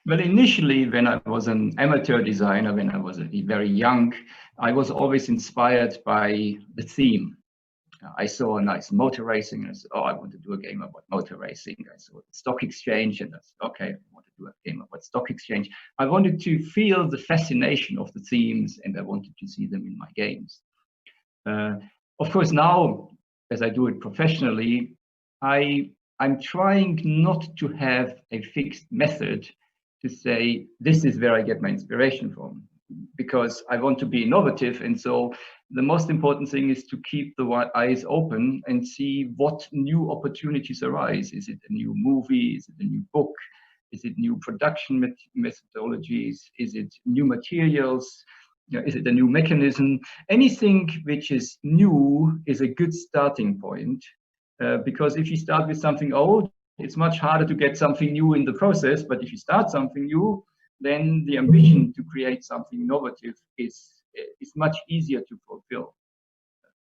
Well, initially, when I was an amateur designer, when I was very young, I was always inspired by the theme. I saw a nice motor racing, and I said, "Oh, I want to do a game about motor racing." I saw the stock exchange, and I said, "Okay, I want to do a game about stock exchange." I wanted to feel the fascination of the themes, and I wanted to see them in my games. Uh, of course, now as I do it professionally, I'm trying not to have a fixed method to say this is where I get my inspiration from, because I want to be innovative. And so the most important thing is to keep the eyes open and see what new opportunities arise. Is it a new movie? Is it a new book? Is it new production methodologies? Is it new materials? Is it a new mechanism? Anything which is new is a good starting point, because if you start with something old, it's much harder to get something new in the process. But if you start something new, then the ambition to create something innovative is much easier to fulfill.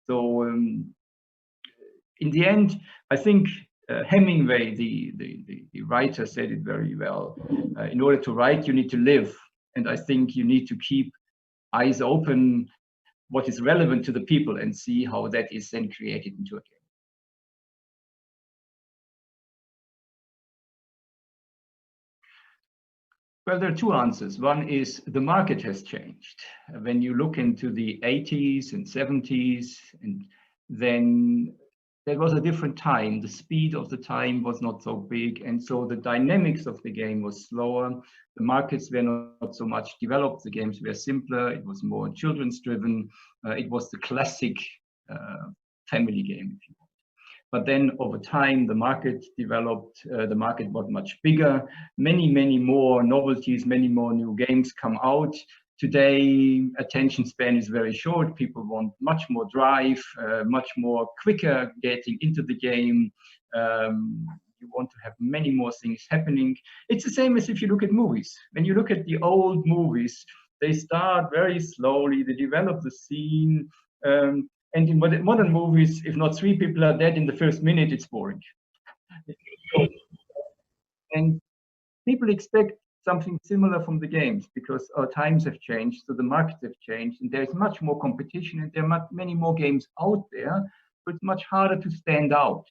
So in the end, I think Hemingway, the writer, said it very well. In order to write, you need to live. And I think you need to keep eyes open, what is relevant to the people, and see how that is then created into a game. Well, there are two answers. One is the market has changed. When you look into the 80s and 70s, and then there was a different time. The speed of the time was not so big, and so the dynamics of the game was slower. The markets were not so much developed. The games were simpler. It was more children's driven. It was the classic family game, if you want. But then over time, the market developed, the market got much bigger, many more novelties, many more new games come out. Today, attention span is very short. People want much more drive, much more quicker getting into the game. You want to have many more things happening. It's the same as if you look at movies. When you look at the old movies, they start very slowly, they develop the scene. And in modern movies, if not three people are dead in the first minute, it's boring. And people expect something similar from the games because our times have changed, so the markets have changed, and there's much more competition, and there are many more games out there, so it's much harder to stand out.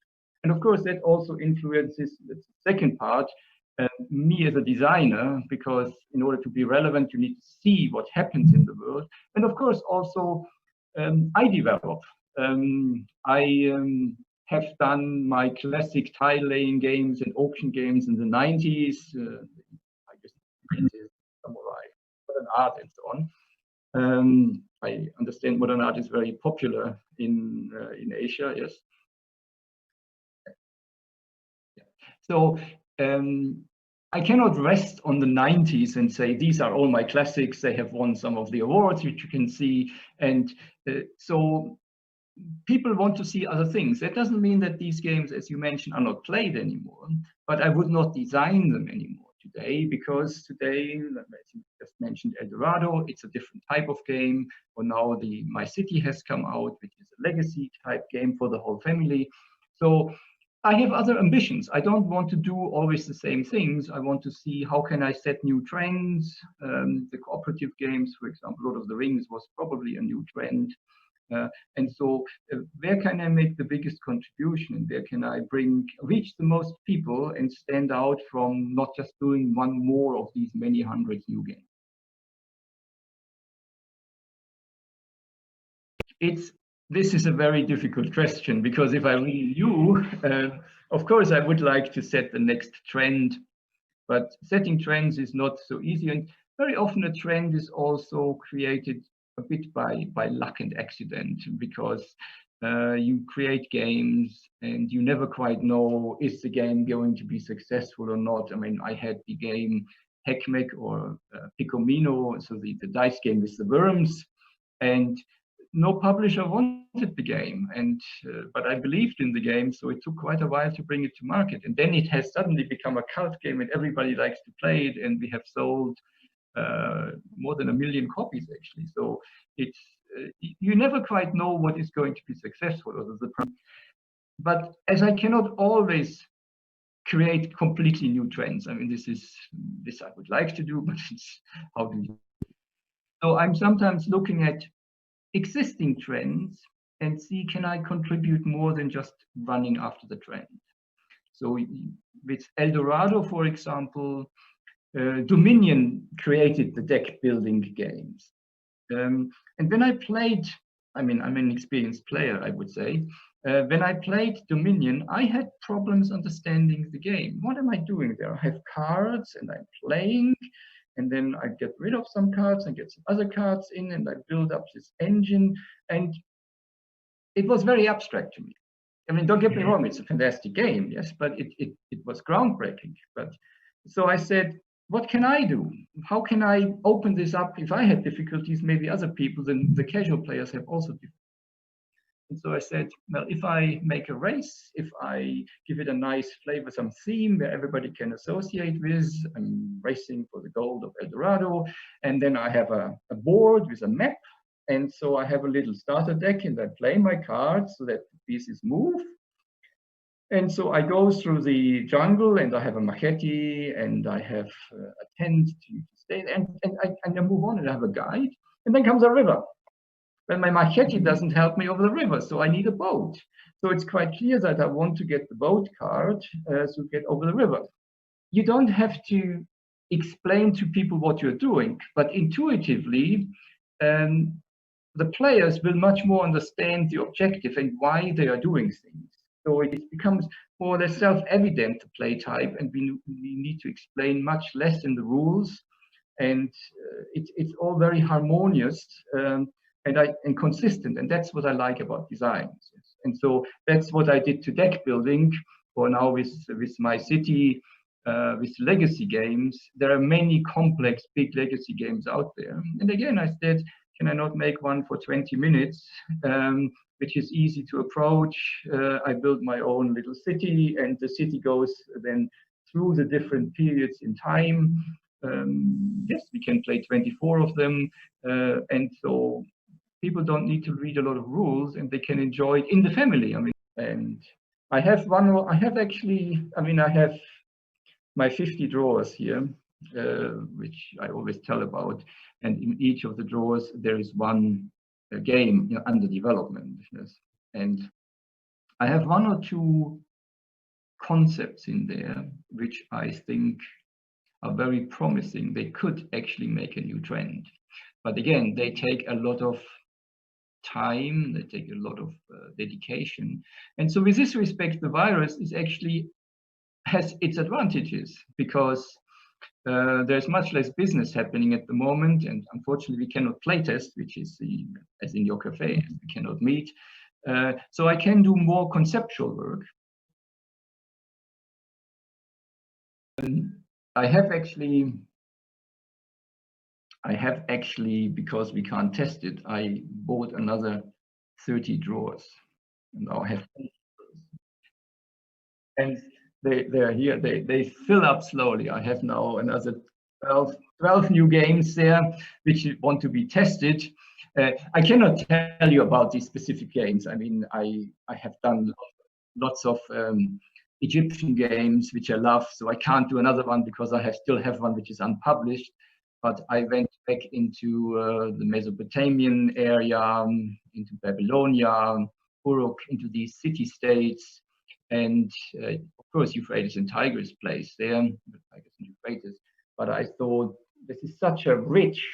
And of course, that also influences the second part, me as a designer, because in order to be relevant, you need to see what happens in the world. And of course, also, I develop. I have done my classic tile laying games and auction games in the 90s, I guess, samurai, modern art, and so on. I understand modern art is very popular in Asia, yes. Yeah. So I cannot rest on the 90s and say, these are all my classics. They have won some of the awards, which you can see. And so people want to see other things. That doesn't mean that these games, as you mentioned, are not played anymore, but I would not design them anymore today, because today, as you just mentioned, Dorado, it's a different type of game. Or now My City has come out, which is a legacy type game for the whole family. So I have other ambitions. I don't want to do always the same things. I want to see how can I set new trends. The cooperative games, for example, Lord of the Rings was probably a new trend. And so where can I make the biggest contribution, and where can I reach the most people and stand out from not just doing one more of these many hundreds new games? This is a very difficult question, because if I really knew, of course, I would like to set the next trend, but setting trends is not so easy. And very often a trend is also created a bit by luck and accident, because you create games and you never quite know, is the game going to be successful or not? I mean, I had the game Heckmeck or Picomino, so the dice game with the worms, and no publisher wanted the game, and but I believed in the game, so it took quite a while to bring it to market. And then it has suddenly become a cult game, and everybody likes to play it, and we have sold more than 1 million copies, actually. So it's you never quite know what is going to be successful, or but as I cannot always create completely new trends. I mean, this I would like to do, but it's how do you? So I'm sometimes looking at existing trends and see, can I contribute more than just running after the trend? So with El Dorado, for example, Dominion created the deck building games. And when I played, I mean, I'm an experienced player, I would say. When I played Dominion, I had problems understanding the game. What am I doing there? I have cards and I'm playing, and then I get rid of some cards and get some other cards in, and I build up this engine. And it was very abstract to me. I mean, don't get me wrong, it's a fantastic game, yes, but it was groundbreaking. But so I said, what can I do? How can I open this up? If I had difficulties, maybe other people, then the casual players have also difficulties. And so I said, well, if I make a race, if I give it a nice flavor, some theme where everybody can associate with, I'm racing for the gold of El Dorado, and then I have a board with a map. And so I have a little starter deck and I play my cards so that the pieces move. And so I go through the jungle and I have a machete and I have a tent to stay there. And I move on and I have a guide. And then comes a river. Well, my machete doesn't help me over the river, so I need a boat. So it's quite clear that I want to get the boat card to get over the river. You don't have to explain to people what you're doing, but intuitively, the players will much more understand the objective and why they are doing things. So it becomes more or less self-evident, the play type, and we need to explain much less in the rules. And it's all very harmonious and consistent. And that's what I like about design. And so that's what I did to deck building, or now with my city, with legacy games. There are many complex, big legacy games out there. And again, I said, can I not make one for 20 minutes, which is easy to approach? I build my own little city, and the city goes then through the different periods in time. Yes, we can play 24 of them. And so people don't need to read a lot of rules, and they can enjoy it in the family. I mean, and I have my 50 drawers here, which I always tell about. And in each of the drawers, there is one game under development. Yes. And I have one or two concepts in there, which I think are very promising. They could actually make a new trend. But again, they take a lot of time, they take a lot of dedication. And so with this respect, the virus has its advantages, because there's much less business happening at the moment, and unfortunately we cannot playtest, which is as in your cafe, we cannot meet. So I can do more conceptual work. I have actually, because we can't test it, I bought another 30 drawers, and now I have, and they're here. They fill up slowly. I have now another 12 new games there, which want to be tested. I cannot tell you about these specific games. I mean, I have done lots of Egyptian games, which I love. So I can't do another one because I still have one which is unpublished. But I went back into the Mesopotamian area, into Babylonia, Uruk, into these city-states. And of course, Euphrates and Tigris plays there, Tigris and Euphrates. But I thought this is such a rich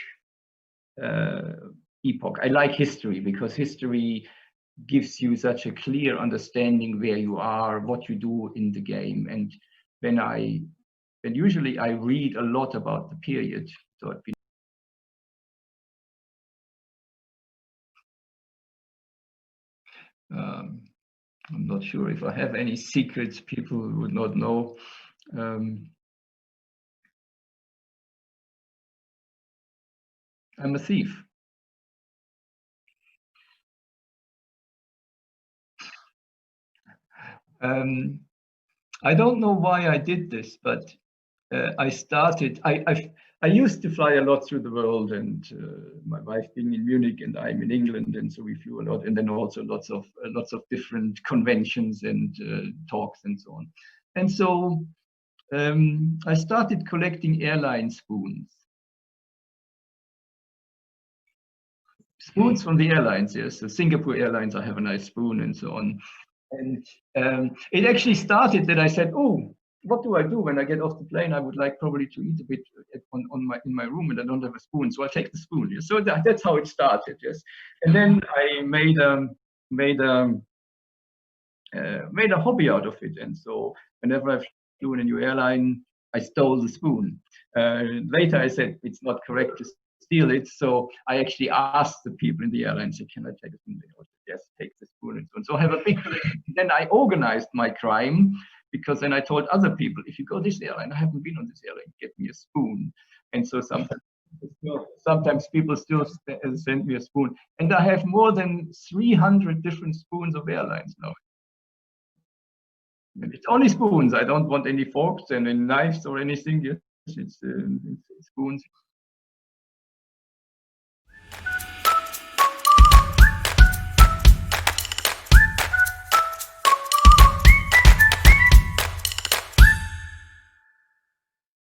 epoch. I like history because history gives you such a clear understanding where you are, what you do in the game. And when usually I read a lot about the period. So I've been I'm not sure if I have any secrets people would not know. I'm a thief. I don't know why I did this, but I started. I used to fly a lot through the world, and my wife being in Munich and I'm in England, and so we flew a lot, and then also lots of different conventions and talks and so on. And so I started collecting airline spoons. Spoons from the airlines, yes. The Singapore Airlines, I have a nice spoon and so on. And it actually started that I said, oh, what do I do when I get off the plane? I would like probably to eat a bit in my room, and I don't have a spoon, so I'll take the spoon. Yes. So that's how it started. Yes, and then I made a hobby out of it, and so whenever I flew in a new airline, I stole the spoon. Later, I said it's not correct to steal it, so I actually asked the people in the airline, said, "Can I take a spoon?" They said, "Yes, take the spoon." And so on. So I have a big collection. Then I organized my crime, because then I told other people, if you go this airline, I haven't been on this airline, get me a spoon. And so sometimes people still send me a spoon. And I have more than 300 different spoons of airlines now. And it's only spoons. I don't want any forks and any knives or anything. Yes, it's spoons.